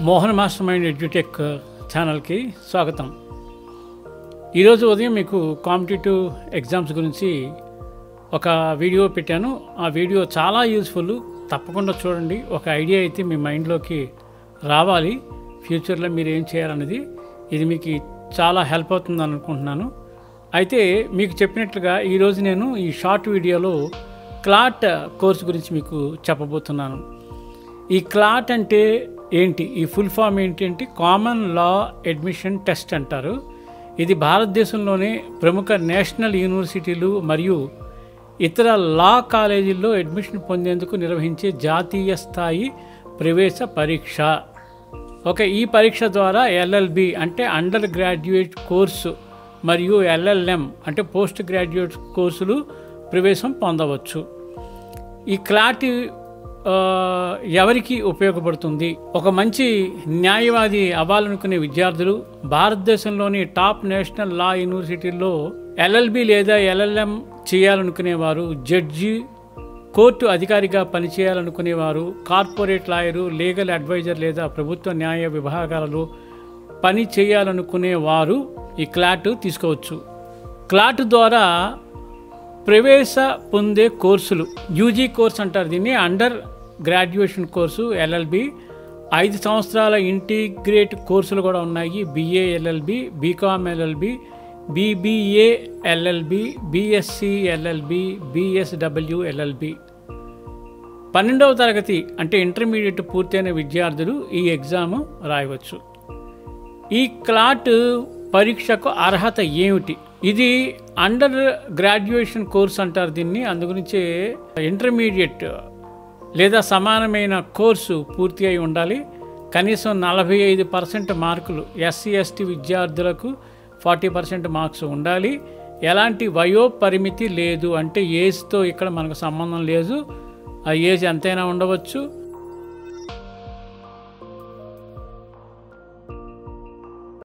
Mohan master mind edutech ఛానల్కి స్వాగతం. ఈరోజు ఉదయం మీకు కాంపిటేటివ్ ఎగ్జామ్స్ గురించి ఒక వీడియో పెట్టాను. ఆ వీడియో చాలా యూస్ఫుల్, తప్పకుండా చూడండి. ఒక ఐడియా అయితే మీ మైండ్లోకి రావాలి, ఫ్యూచర్లో మీరు ఏం చేయాలనేది. ఇది మీకు చాలా హెల్ప్ అవుతుంది అనుకుంటున్నాను. అయితే మీకు చెప్పినట్లుగా ఈరోజు నేను ఈ షార్ట్ వీడియోలో క్లాట్ కోర్స్ గురించి మీకు చెప్పబోతున్నాను. ఈ క్లాట్ అంటే ఏంటి, ఈ ఫుల్ ఫామ్ ఏంటి? కామన్ లా అడ్మిషన్ టెస్ట్ అంటారు. ఇది భారతదేశంలోనే ప్రముఖ నేషనల్ యూనివర్సిటీలు మరియు ఇతర లా కాలేజీల్లో అడ్మిషన్ పొందేందుకు నిర్వహించే జాతీయ స్థాయి ప్రవేశ పరీక్ష. ఈ పరీక్ష ద్వారా ఎల్ఎల్బి అంటే అండర్ గ్రాడ్యుయేట్ కోర్సు మరియు ఎల్ఎల్ఎం అంటే పోస్ట్ గ్రాడ్యుయేట్ కోర్సులు ప్రవేశం పొందవచ్చు. ఈ క్లాట్ ఎవరికి ఉపయోగపడుతుంది? ఒక మంచి న్యాయవాది అవ్వాలనుకునే విద్యార్థులు, భారతదేశంలోని టాప్ నేషనల్ లా యూనివర్సిటీల్లో ఎల్ఎల్బి లేదా ఎల్ఎల్ఎం చేయాలనుకునేవారు, జడ్జి, కోర్టు అధికారిగా పనిచేయాలనుకునేవారు, కార్పొరేట్ లాయరు, లీగల్ అడ్వైజర్ లేదా ప్రభుత్వ న్యాయ విభాగాలలో పని చేయాలనుకునేవారు ఈ క్లాట్ తీసుకోవచ్చు. క్లాట్ ద్వారా ప్రవేశ పొందే కోర్సులు యూజీ కోర్స్ అంటారు దీన్ని. అండర్ గ్రాడ్యుయేషన్ కోర్సు ఎల్ఎల్బి, 5 సంవత్సరాల ఇంటిగ్రేట్ కోర్సులు కూడా ఉన్నాయి. BA LLB, BCom LLB, BBA LLB, BSc LLB, BSW LLB. 12వ తరగతి అంటే ఇంటర్మీడియట్ పూర్తయిన విద్యార్థులు ఈ ఎగ్జామ్ రాయవచ్చు. ఈ క్లాట్ పరీక్షకు అర్హత ఏమిటి? ఇది అండర్ గ్రాడ్యుయేషన్ కోర్స్ అంటారు దీన్ని. అందుగురించి ఇంటర్మీడియట్ లేదా సమానమైన కోర్సు పూర్తి అయి ఉండాలి. కనీసం 45% మార్కులు, ఎస్సీ ఎస్టీ విద్యార్థులకు 40% మార్క్స్ ఉండాలి. ఎలాంటి వయో పరిమితి లేదు, అంటే ఏజ్తో ఇక్కడ మనకు సంబంధం లేదు. ఆ ఏజ్ ఎంతైనా ఉండవచ్చు.